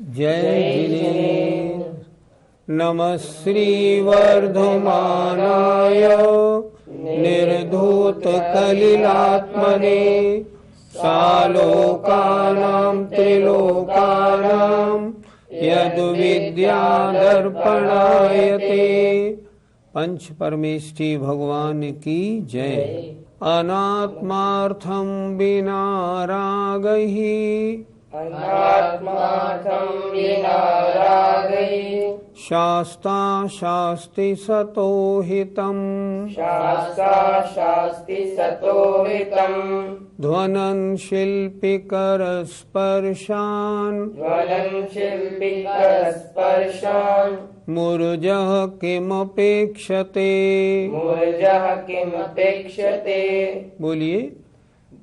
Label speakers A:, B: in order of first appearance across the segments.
A: जय जिनेन्द्र। नमः श्रीवर्धमानाय निर्धूतकलिलात्मने सालोकानां त्रिलोकानां यद्विद्यादर्पणायते। पंच परमेष्ठी भगवान की जय। अनात्मार्थं विना रागैः शास्ता शास्ति सतो हितम् ध्वनन् शिल्पिकरस्पर्शान् मूर्जः किमपेक्षते। बोलिए।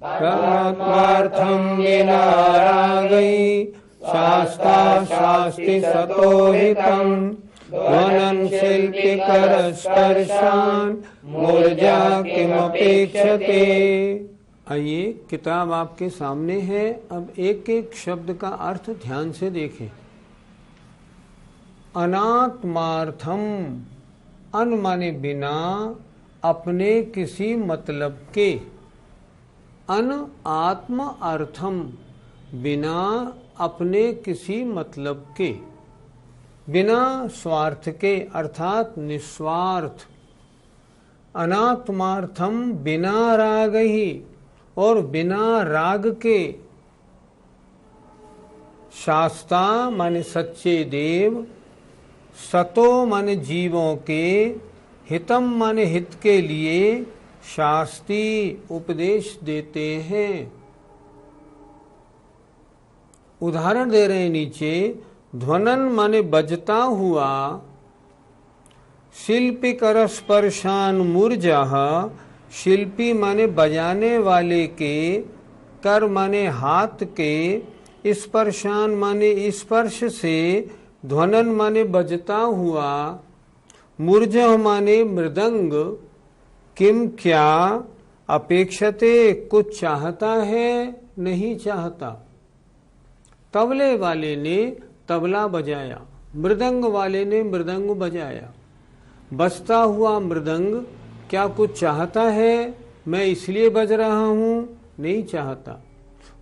A: परमार्थं विना रागैः शास्ता शास्ति सतो हितम् ध्वनन् शिल्पिकरस्पर्शान् मूर्जः किमपेक्षते। आइए, किताब आपके सामने है। अब एक एक शब्द का अर्थ ध्यान से देखें। अनात्मार्थम, अन माने बिना, अपने किसी मतलब के। अन आत्म अर्थम, बिना अपने किसी मतलब के, बिना स्वार्थ के अर्थात निस्वार्थ। अनात्मार्थम बिना राग ही, और बिना राग के। शास्ता माने सच्चे देव, सतो माने जीवों के, हितम माने हित के लिए, शास्त्री उपदेश देते हैं। उदाहरण दे रहे हैं नीचे। ध्वनन माने बजता हुआ, शिल्पी करस्पर्शान मूर्जः, शिल्पी माने बजाने वाले के, कर माने हाथ के, स्पर्शान माने स्पर्श से, ध्वनन माने बजता हुआ, मूर्जः माने मृदंग, किम क्या, अपेक्षते कुछ चाहता है नहीं चाहता। तबले वाले ने तबला बजाया, मृदंग वाले ने मृदंग बजाया। बजता हुआ मृदंग क्या कुछ चाहता है, मैं इसलिए बज रहा हूँ, नहीं चाहता।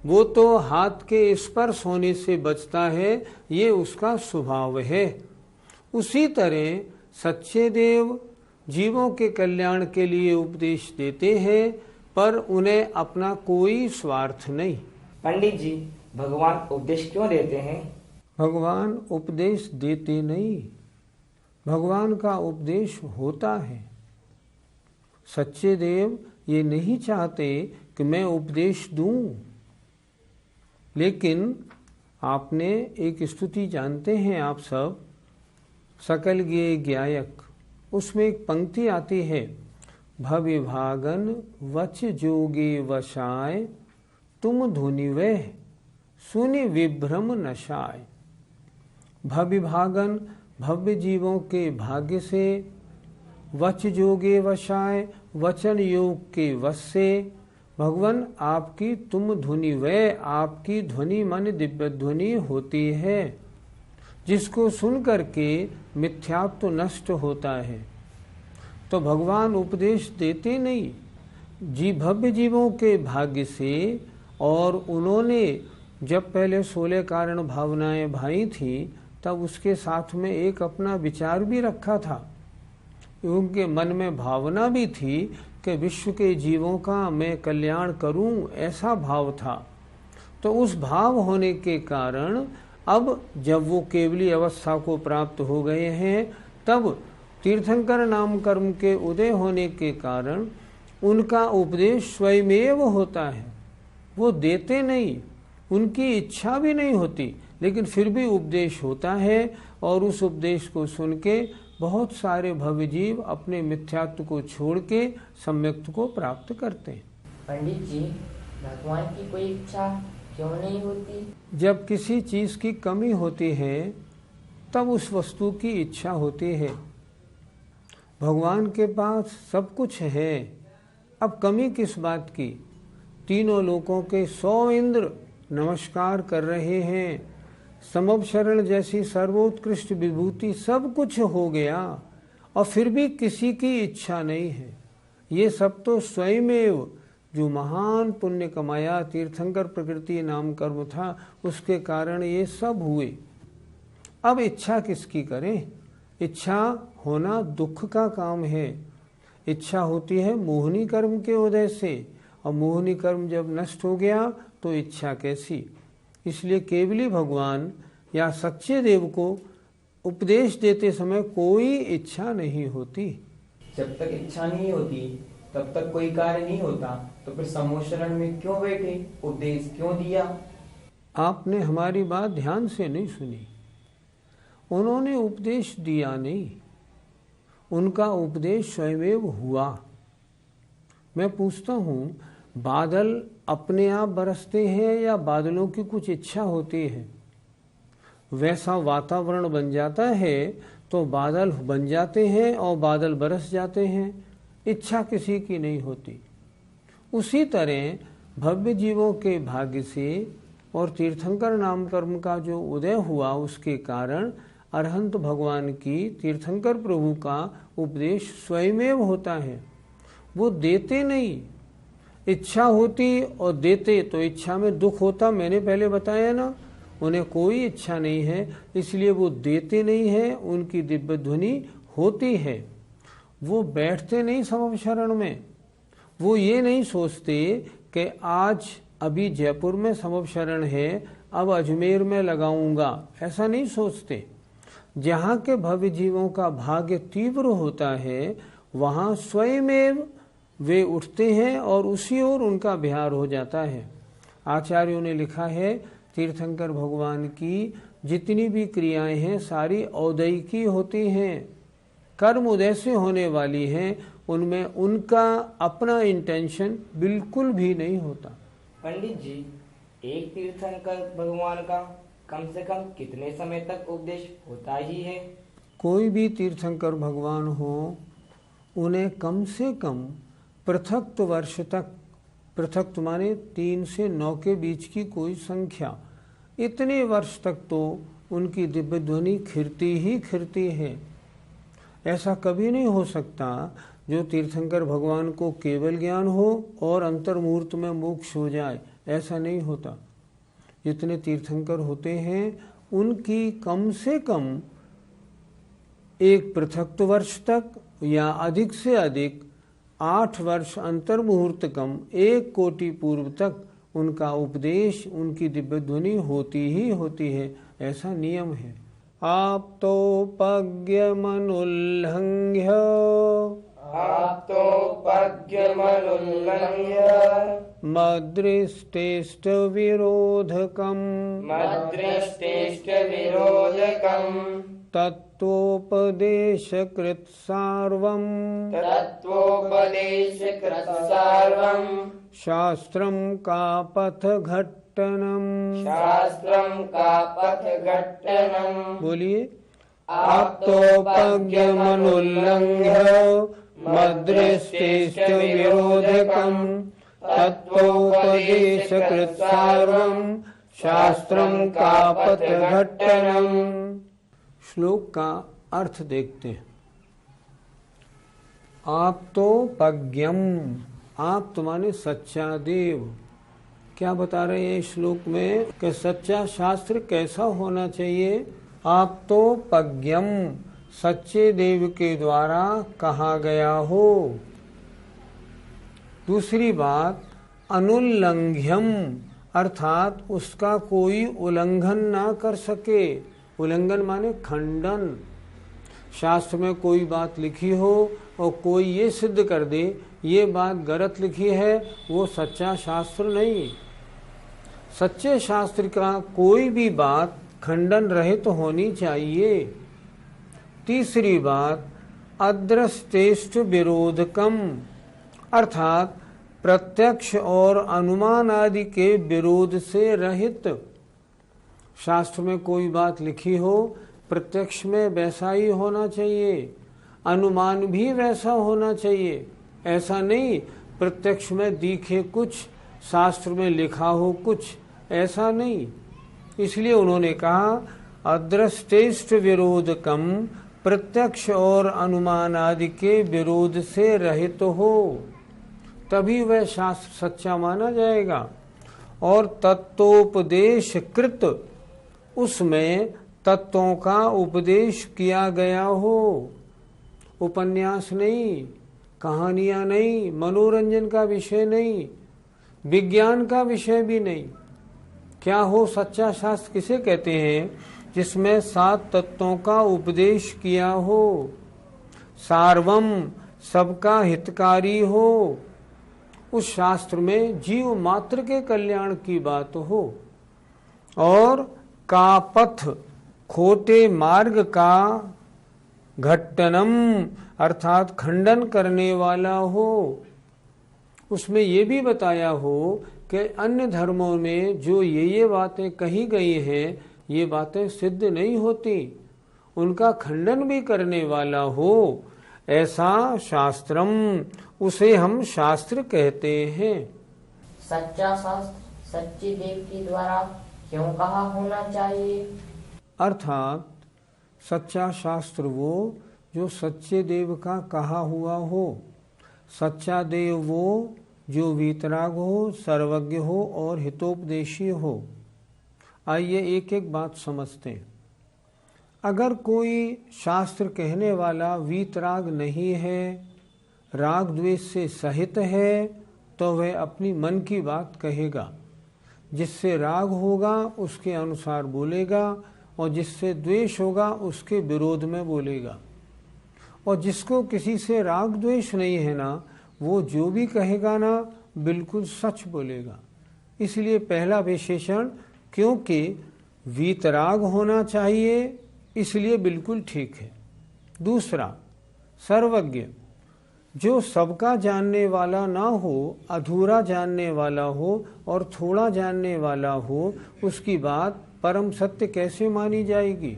A: वो तो हाथ के स्पर्श होने से बजता है, ये उसका स्वभाव है। उसी तरह सच्चे देव जीवों के कल्याण के लिए उपदेश देते हैं, पर उन्हें अपना कोई स्वार्थ नहीं।
B: पंडित जी, भगवान उपदेश क्यों देते हैं?
A: भगवान उपदेश देते नहीं, भगवान का उपदेश होता है। सच्चे देव ये नहीं चाहते कि मैं उपदेश दूं। लेकिन आपने एक स्तुति जानते हैं आप सब, सकल गे गायक, उसमें एक पंक्ति आती है, भविभागन वच जोगे वशाय, तुम धुनि वह सुनि विभ्रम नशाय। भविभागन भव्य जीवों के भाग्य से, वच जोगे वशाय वचन योग के वश से। भगवान आपकी तुम धुनि वह, आपकी ध्वनि मन दिव्य ध्वनि होती है, जिसको सुन करके मिथ्यात्व नष्ट होता है। तो भगवान उपदेश देते नहीं, भव्य जीवों के भाग्य से। और उन्होंने जब पहले 16 कारण भावनाएं भाई थी, तब उसके साथ में एक अपना विचार भी रखा था। उनके मन में भावना भी थी कि विश्व के जीवों का मैं कल्याण करूं, ऐसा भाव था। तो उस भाव होने के कारण अब जब वो केवली अवस्था को प्राप्त हो गए हैं, तब तीर्थंकर नाम कर्म के उदय होने के कारण उनका उपदेश स्वयमेव होता है। वो देते नहीं, उनकी इच्छा भी नहीं होती, लेकिन फिर भी उपदेश होता है। और उस उपदेश को सुन के बहुत सारे भव्य जीव अपने मिथ्यात्व को छोड़ के सम्यक्त्व को प्राप्त करते हैं।
B: पंडित जी, भगवान की कोई इच्छा क्यों नहीं होती?
A: जब किसी चीज की कमी होती है, तब उस वस्तु की इच्छा होती है। भगवान के पास सब कुछ है, अब कमी किस बात की। तीनों लोकों के 100 इंद्र नमस्कार कर रहे हैं, समव शरण जैसी सर्वोत्कृष्ट विभूति सब कुछ हो गया और फिर भी किसी की इच्छा नहीं है। ये सब तो स्वयमेव जो महान पुण्य कमाया तीर्थंकर प्रकृति नाम कर्म था उसके कारण ये सब हुए। अब इच्छा किसकी करें? इच्छा होना दुख का काम है। इच्छा होती है मोहनी कर्म के उदय से, और मोहनी कर्म जब नष्ट हो गया तो इच्छा कैसी। इसलिए केवली भगवान या सच्चे देव को उपदेश देते समय कोई इच्छा नहीं होती।
C: जब तक इच्छा नहीं होती तब तक कोई कार्य नहीं होता, तो फिर समोशरण में क्यों बैठे, उपदेश क्यों दिया?
A: आपने हमारी बात ध्यान से नहीं सुनी। उन्होंने उपदेश दिया नहीं, उनका उपदेश स्वयमेव हुआ। मैं पूछता हूँ, बादल अपने आप बरसते हैं या बादलों की कुछ इच्छा होती है? वैसा वातावरण बन जाता है तो बादल बन जाते हैं और बादल बरस जाते हैं। इच्छा किसी की नहीं होती। उसी तरह भव्य जीवों के भाग्य से और तीर्थंकर नाम कर्म का जो उदय हुआ उसके कारण अरहंत भगवान की तीर्थंकर प्रभु का उपदेश स्वयमेव होता है। वो देते नहीं। इच्छा होती और देते तो इच्छा में दुख होता। मैंने पहले बताया ना, उन्हें कोई इच्छा नहीं है इसलिए वो देते नहीं है। उनकी दिव्य ध्वनि होती है। वो बैठते नहीं समव शरण में। वो ये नहीं सोचते कि आज अभी जयपुर में समव शरण है, अब अजमेर में लगाऊंगा, ऐसा नहीं सोचते। जहाँ के भव्य जीवों का भाग्य तीव्र होता है वहाँ स्वयमेव वे उठते हैं और उसी ओर उनका बिहार हो जाता है। आचार्यों ने लिखा है तीर्थंकर भगवान की जितनी भी क्रियाएं हैं सारी औदयिकी होती हैं, कर्म उदय से होने वाली हैं। उनमें उनका अपना इंटेंशन बिल्कुल भी नहीं होता।
C: पंडित जी, एक तीर्थंकर भगवान का कम से कम कितने समय तक उपदेश होता ही है?
A: कोई भी तीर्थंकर भगवान हो, उन्हें कम से कम पृथक वर्ष तक, पृथक माने 3 से 9 के बीच की कोई संख्या, इतने वर्ष तक तो उनकी दिव्य ध्वनि खिरती ही खिरती है। ऐसा कभी नहीं हो सकता जो तीर्थंकर भगवान को केवल ज्ञान हो और अंतर्मुहूर्त में मोक्ष हो जाए, ऐसा नहीं होता। जितने तीर्थंकर होते हैं उनकी कम से कम एक पृथक वर्ष तक या अधिक से अधिक 8 वर्ष अंतर्मुहूर्त कम 1 कोटि पूर्व तक उनका उपदेश, उनकी दिव्य ध्वनि होती ही होती है। ऐसा नियम है। आप तो पज्ञमनुल्लंघ्य मद्दृष्टेष्ट विरोधकम् तत्वोपदेशकृत सार्वम् शास्त्रं का पथ घट्टनम्। बोलिए। आप तो पज्ञमनुल्लंघ्य मद्दृष्टेष्ट विरोधकम् तत्वोपदेशकृत सार्वम् शास्त्रं का पथ घट्टनम्। श्लोक का अर्थ देखते हैं। आप तो पज्ञम, आप तुम्हारे सच्चा देव। क्या बता रहे हैं श्लोक में कि सच्चा शास्त्र कैसा होना चाहिए? आप तो पज्ञम, सच्चे देव के द्वारा कहा गया हो। दूसरी बात, अनुल्लंघ्यम, अर्थात उसका कोई उल्लंघन ना कर सके। उल्लंघन माने खंडन। शास्त्र में कोई बात लिखी हो और कोई ये सिद्ध कर दे ये बात गलत लिखी है, वो सच्चा शास्त्र नहीं। सच्चे शास्त्र का कोई भी बात खंडन रहित तो होनी चाहिए। तीसरी बात, अदृष्टेष्ट विरोधकम, अर्थात प्रत्यक्ष और अनुमान आदि के विरोध से रहित। शास्त्र में कोई बात लिखी हो, प्रत्यक्ष में वैसा ही होना चाहिए, अनुमान भी वैसा होना चाहिए। ऐसा नहीं प्रत्यक्ष में दिखे कुछ, शास्त्र में लिखा हो कुछ, ऐसा नहीं। इसलिए उन्होंने कहा अदृष्टेष्ट विरोधकम, प्रत्यक्ष और अनुमान आदि के विरोध से रहित हो, तभी वह शास्त्र सच्चा माना जाएगा। और तत्वोपदेश कृत, उसमें तत्वों का उपदेश किया गया हो, उपन्यास नहीं, कहानियां नहीं, मनोरंजन का विषय नहीं, विज्ञान का विषय भी नहीं। क्या हो सच्चा शास्त्र किसे कहते हैं? जिसमें 7 तत्वों का उपदेश किया हो, सार्वम, सबका हितकारी हो, उस शास्त्र में जीव मात्र के कल्याण की बात हो, और का पथ, खोटे मार्ग का घट्टनम अर्थात खंडन करने वाला हो। उसमें ये भी बताया हो कि अन्य धर्मों में जो ये बातें कही गई हैं, ये बातें सिद्ध नहीं होती, उनका खंडन भी करने वाला हो, ऐसा शास्त्रम, उसे हम शास्त्र कहते हैं।
B: सच्चा शास्त्र सच्चे देव के द्वारा क्यों कहा होना चाहिए?
A: अर्थात सच्चा शास्त्र वो जो सच्चे देव का कहा हुआ हो, सच्चा देव वो जो वीतराग हो, सर्वज्ञ हो और हितोपदेशी हो। आइए एक एक बात समझते हैं। अगर कोई शास्त्र कहने वाला वीतराग नहीं है, राग द्वेष से सहित है, तो वह अपनी मन की बात कहेगा। जिससे राग होगा उसके अनुसार बोलेगा, और जिससे द्वेष होगा उसके विरोध में बोलेगा। और जिसको किसी से राग द्वेष नहीं है ना, वो जो भी कहेगा ना बिल्कुल सच बोलेगा। इसलिए पहला विशेषण, क्योंकि वीतराग होना चाहिए, इसलिए बिल्कुल ठीक है। दूसरा, सर्वज्ञ, जो सबका जानने वाला ना हो, अधूरा जानने वाला हो और थोड़ा जानने वाला हो, उसकी बात परम सत्य कैसे मानी जाएगी?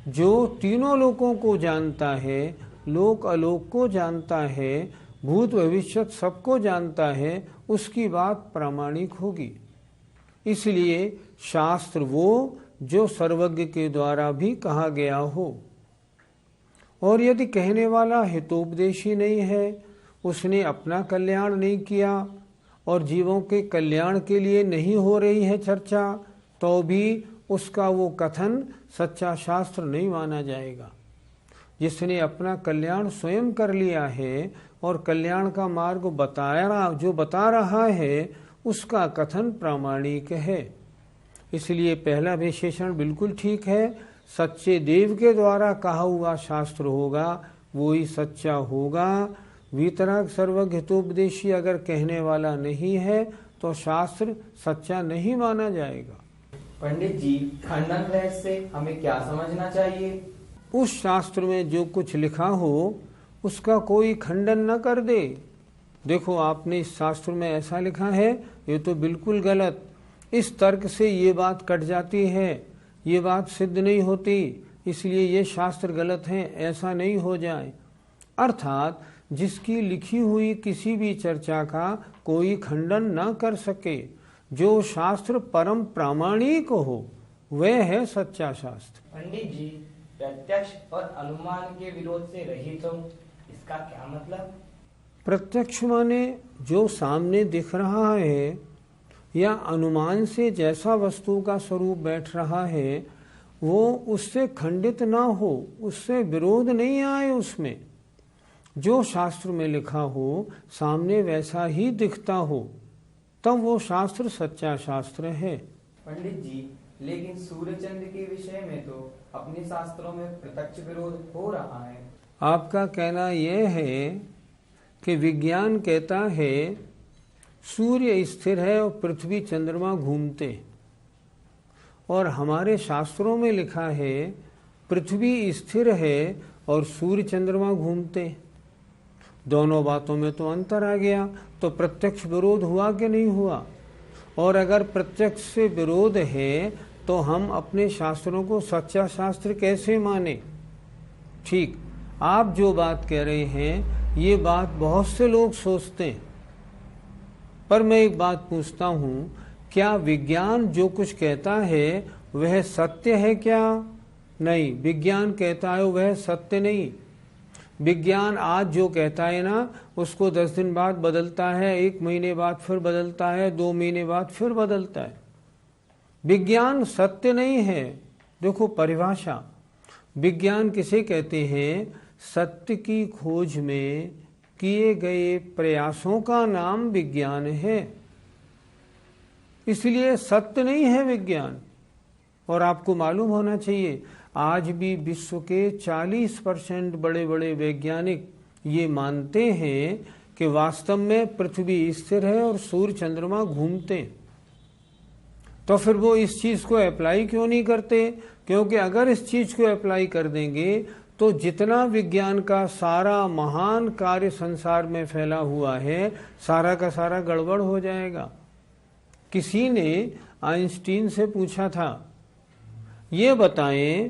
A: जो तीनों लोकों को जानता है, लोक अलोक को जानता है, भूत भविष्य सबको जानता है, उसकी बात प्रामाणिक होगी। इसलिए शास्त्र वो जो सर्वज्ञ के द्वारा भी कहा गया हो। और यदि कहने वाला हितोपदेशी नहीं है, उसने अपना कल्याण नहीं किया और जीवों के कल्याण के लिए नहीं हो रही है चर्चा, तो भी उसका वो कथन सच्चा शास्त्र नहीं माना जाएगा। जिसने अपना कल्याण स्वयं कर लिया है और कल्याण का मार्ग बता रहा है, उसका कथन प्रामाणिक है। इसलिए पहला विशेषण बिल्कुल ठीक है। सच्चे देव के द्वारा कहा हुआ शास्त्र होगा, वो ही सच्चा होगा। वीतराग सर्वज्ञ हितोपदेशी अगर कहने वाला नहीं है, तो शास्त्र सच्चा नहीं माना जाएगा।
C: पंडित जी, खंडन रहस्य से हमें क्या समझना चाहिए?
A: उस शास्त्र में जो कुछ लिखा हो उसका कोई खंडन न कर दे। देखो, आपने इस शास्त्र में ऐसा लिखा है, ये तो बिल्कुल गलत, इस तर्क से ये बात कट जाती है, ये बात सिद्ध नहीं होती, इसलिए ये शास्त्र गलत हैं, ऐसा नहीं हो जाए। अर्थात जिसकी लिखी हुई किसी भी चर्चा का कोई खंडन न कर सके, जो शास्त्र परम प्रामाणिक हो, वह है सच्चा शास्त्र।
C: पंडित जी, प्रत्यक्ष और अनुमान के विरोध से रहित हो, इसका क्या मतलब?
A: प्रत्यक्ष माने जो सामने दिख रहा है, या अनुमान से जैसा वस्तु का स्वरूप बैठ रहा है, वो उससे खंडित ना हो, उससे विरोध नहीं आए। उसमें जो शास्त्र में लिखा हो सामने वैसा ही दिखता हो, तब वो शास्त्र सच्चा शास्त्र है।
C: पंडित जी, लेकिन सूर्य चंद्र के विषय में तो अपने शास्त्रों में प्रत्यक्ष विरोध हो रहा है।
A: आपका कहना यह है कि विज्ञान कहता है सूर्य स्थिर है और पृथ्वी चंद्रमा घूमते, और हमारे शास्त्रों में लिखा है पृथ्वी स्थिर है और सूर्य चंद्रमा घूमते। दोनों बातों में तो अंतर आ गया, तो प्रत्यक्ष विरोध हुआ कि नहीं हुआ? और अगर प्रत्यक्ष से विरोध है तो हम अपने शास्त्रों को सच्चा शास्त्र कैसे माने? ठीक, आप जो बात कह रहे हैं ये बात बहुत से लोग सोचते हैं, पर मैं एक बात पूछता हूँ, क्या विज्ञान जो कुछ कहता है वह सत्य है क्या? नहीं, विज्ञान कहता है वह सत्य नहीं। विज्ञान आज जो कहता है ना, उसको 10 दिन बाद बदलता है, 1 महीने बाद फिर बदलता है, 2 महीने बाद फिर बदलता है। विज्ञान सत्य नहीं है। देखो परिभाषा, विज्ञान किसे कहते हैं? सत्य की खोज में किए गए प्रयासों का नाम विज्ञान है। इसलिए सत्य नहीं है विज्ञान। और आपको मालूम होना चाहिए, आज भी विश्व के 40% बड़े बड़े वैज्ञानिक ये मानते हैं कि वास्तव में पृथ्वी स्थिर है और सूर्य चंद्रमा घूमते हैं। तो फिर वो इस चीज को अप्लाई क्यों नहीं करते? क्योंकि अगर इस चीज को अप्लाई कर देंगे तो जितना विज्ञान का सारा महान कार्य संसार में फैला हुआ है, सारा का सारा गड़बड़ हो जाएगा। किसी ने आइंस्टीन से पूछा था, ये बताएं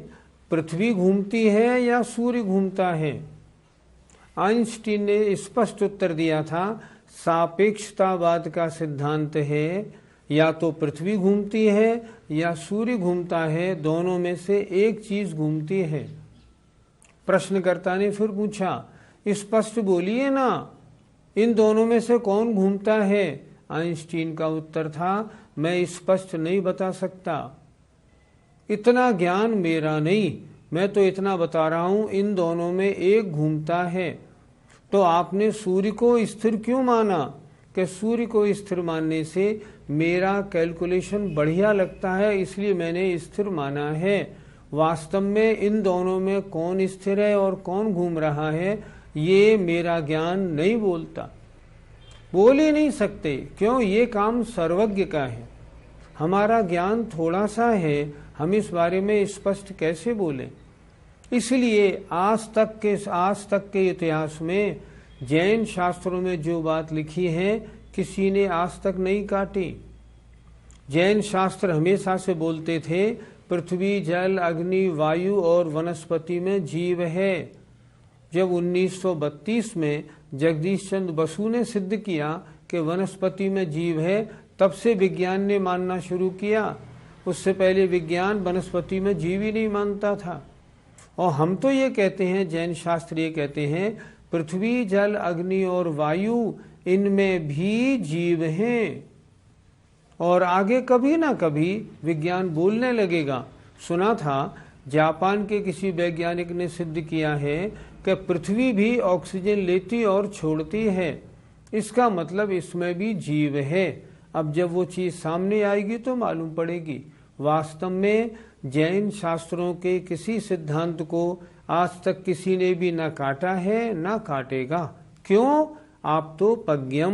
A: पृथ्वी घूमती है या सूर्य घूमता है? आइंस्टीन ने स्पष्ट उत्तर दिया था, सापेक्षतावाद का सिद्धांत है, या तो पृथ्वी घूमती है या सूर्य घूमता है, दोनों में से एक चीज घूमती है। प्रश्नकर्ता ने फिर पूछा, स्पष्ट बोलिए ना, इन दोनों में से कौन घूमता है? आइंस्टीन का उत्तर था, मैं स्पष्ट नहीं बता सकता, इतना ज्ञान मेरा नहीं, मैं तो इतना बता रहा हूं इन दोनों में एक घूमता है। तो आपने सूर्य को स्थिर क्यों माना? कि सूर्य को स्थिर मानने से मेरा कैलकुलेशन बढ़िया लगता है, इसलिए मैंने स्थिर माना है। वास्तव में इन दोनों में कौन स्थिर है और कौन घूम रहा है, ये मेरा ज्ञान नहीं बोलता। बोल ही नहीं सकते, क्यों? ये काम सर्वज्ञ का है, हमारा ज्ञान थोड़ा सा है, हम इस बारे में स्पष्ट कैसे बोलें? इसलिए आज तक के इतिहास में जैन शास्त्रों में जो बात लिखी है, किसी ने आज तक नहीं काटी। जैन शास्त्र हमेशा से बोलते थे पृथ्वी, जल, अग्नि, वायु और वनस्पति में जीव है। जब 1932 में जगदीश चंद्र बसु ने सिद्ध किया कि वनस्पति में जीव है, तब से विज्ञान ने मानना शुरू किया। उससे पहले विज्ञान वनस्पति में जीव ही नहीं मानता था। और हम तो ये कहते हैं, जैन शास्त्र ये कहते हैं, पृथ्वी, जल, अग्नि और वायु, इनमें भी जीव हैं। और आगे कभी ना कभी विज्ञान बोलने लगेगा। सुना था जापान के किसी वैज्ञानिक ने सिद्ध किया है कि पृथ्वी भी ऑक्सीजन लेती और छोड़ती है, इसका मतलब इसमें भी जीव है। अब जब वो चीज सामने आएगी तो मालूम पड़ेगी। वास्तव में जैन शास्त्रों के किसी सिद्धांत को आज तक किसी ने भी ना काटा है ना काटेगा। क्यों? आप तो पज्ञम,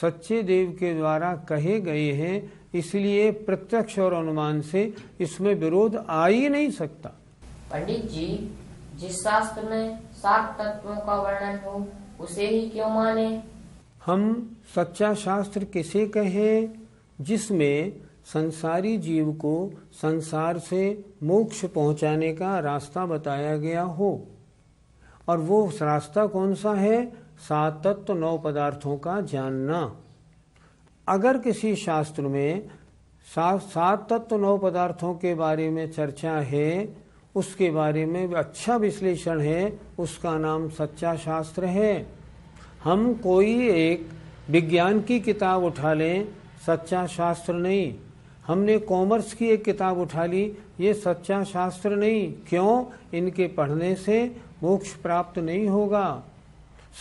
A: सच्चे देव के द्वारा कहे गए हैं, इसलिए प्रत्यक्ष और अनुमान से इसमें विरोध आ ही नहीं सकता।
B: पंडित जी, जिस शास्त्र में 7 तत्वों का वर्णन हो उसे ही क्यों माने?
A: हम सच्चा शास्त्र किसे कहें? जिसमें संसारी जीव को संसार से मोक्ष पहुंचाने का रास्ता बताया गया हो। और वो रास्ता कौन सा है? 7 तत्व 9 पदार्थों का जानना। अगर किसी शास्त्र में 7 तत्व 9 पदार्थों के बारे में चर्चा है, उसके बारे में अच्छा विश्लेषण है, उसका नाम सच्चा शास्त्र है। हम कोई एक विज्ञान की किताब उठा लें, सच्चा शास्त्र नहीं। हमने कॉमर्स की एक किताब उठा ली, ये सच्चा शास्त्र नहीं। क्यों? इनके पढ़ने से मोक्ष प्राप्त नहीं होगा।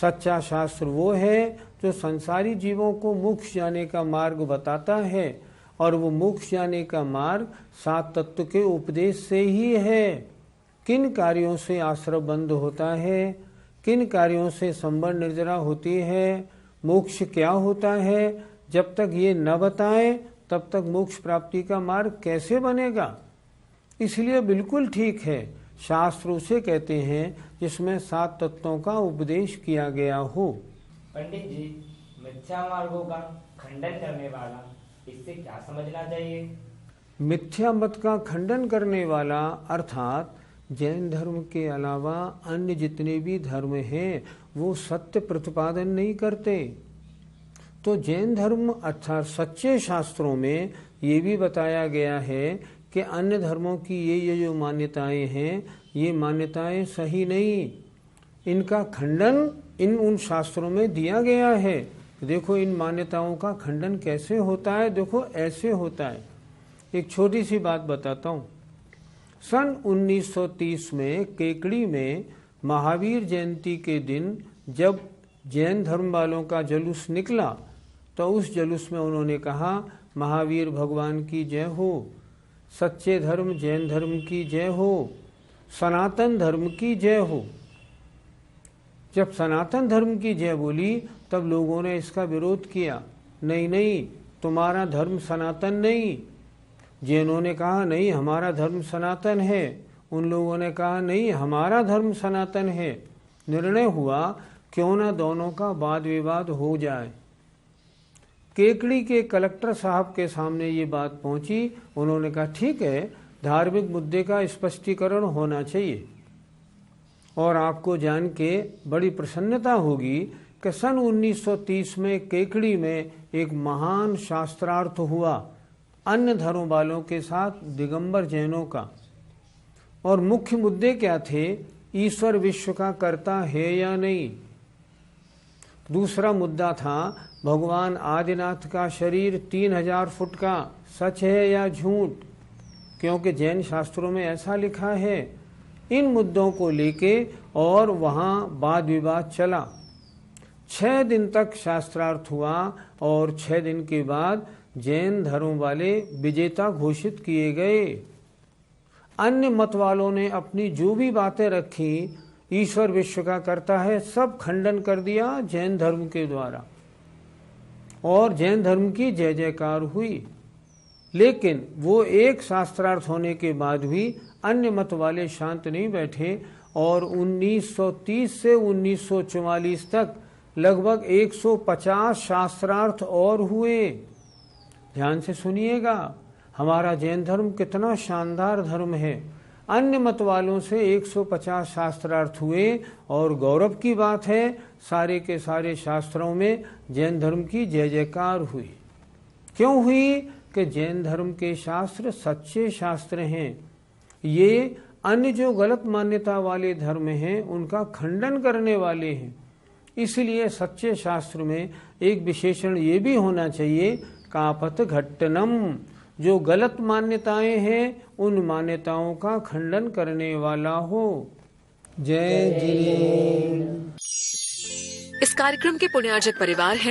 A: सच्चा शास्त्र वो है जो संसारी जीवों को मोक्ष जाने का मार्ग बताता है, और वो मोक्ष जाने का मार्ग 7 तत्व के उपदेश से ही है। किन कार्यों से आश्रय बंद होता है, किन कार्यों से संबंध निर्जरा होती है, मोक्ष क्या होता है, जब तक ये न बताएं तब तक मोक्ष प्राप्ति का मार्ग कैसे बनेगा? इसलिए बिल्कुल ठीक है, शास्त्र उसे कहते हैं जिसमें 7 तत्वों का उपदेश किया गया हो।
C: पंडित जी, मिथ्या मार्गों का खंडन करने वाला, इससे क्या समझना चाहिए?
A: मिथ्या मत का खंडन करने वाला अर्थात जैन धर्म के अलावा अन्य जितने भी धर्म हैं वो सत्य प्रतिपादन नहीं करते। तो जैन धर्म अर्थात सच्चे शास्त्रों में ये भी बताया गया है कि अन्य धर्मों की ये जो मान्यताएं हैं, ये मान्यताएं सही नहीं, इनका खंडन उन शास्त्रों में दिया गया है। देखो इन मान्यताओं का खंडन कैसे होता है, देखो ऐसे होता है। एक छोटी सी बात बताता हूँ। सन 1930 में केकड़ी में महावीर जयंती के दिन जब जैन धर्म वालों का जुलूस निकला, तो उस जुलूस में उन्होंने कहा, महावीर भगवान की जय हो, सच्चे धर्म जैन धर्म की जय हो, सनातन धर्म की जय हो। जब सनातन धर्म की जय बोली तब लोगों ने इसका विरोध किया, नहीं नहीं तुम्हारा धर्म सनातन नहीं। जैनों ने कहा नहीं हमारा धर्म सनातन है, उन लोगों ने कहा नहीं हमारा धर्म सनातन है। निर्णय हुआ क्यों ना दोनों का वाद विवाद हो जाए। केकड़ी के कलेक्टर साहब के सामने ये बात पहुंची, उन्होंने कहा ठीक है, धार्मिक मुद्दे का स्पष्टीकरण होना चाहिए। और आपको जान के बड़ी प्रसन्नता होगी कि सन 1930 में केकड़ी में एक महान शास्त्रार्थ हुआ अन्य धर्म वालों के साथ दिगंबर जैनों का। और मुख्य मुद्दे क्या थे, ईश्वर विश्व का कर्ता है या नहीं। दूसरा मुद्दा था भगवान आदिनाथ का शरीर 3000 फुट का सच है या झूठ, क्योंकि जैन शास्त्रों में ऐसा लिखा है। इन मुद्दों को लेके और वहां वाद विवाद चला। 6 दिन तक शास्त्रार्थ हुआ और 6 दिन के बाद जैन धर्म वाले विजेता घोषित किए गए। अन्य मत वालों ने अपनी जो भी बातें रखी, ईश्वर विश्व का कर्ता है, सब खंडन कर दिया जैन धर्म के द्वारा और जैन धर्म की जय जयकार हुई। लेकिन वो एक शास्त्रार्थ होने के बाद भी अन्य मत वाले शांत नहीं बैठे और 1930 से 1944 तक लगभग 150 शास्त्रार्थ और हुए। ध्यान से सुनिएगा, हमारा जैन धर्म कितना शानदार धर्म है। अन्य मत वालों से 150 शास्त्रार्थ हुए और गौरव की बात है सारे के सारे शास्त्रों में जैन धर्म की जय जयकार हुई। क्यों हुई? कि जैन धर्म के शास्त्र सच्चे शास्त्र हैं। ये अन्य जो गलत मान्यता वाले धर्म हैं उनका खंडन करने वाले हैं। इसलिए सच्चे शास्त्र में एक विशेषण ये भी होना चाहिए, कापथ घट्टनम, जो गलत मान्यताएं हैं उन मान्यताओं का खंडन करने वाला हो। जय जिनेन्द्र।
D: इस कार्यक्रम के पुण्यार्जक परिवार है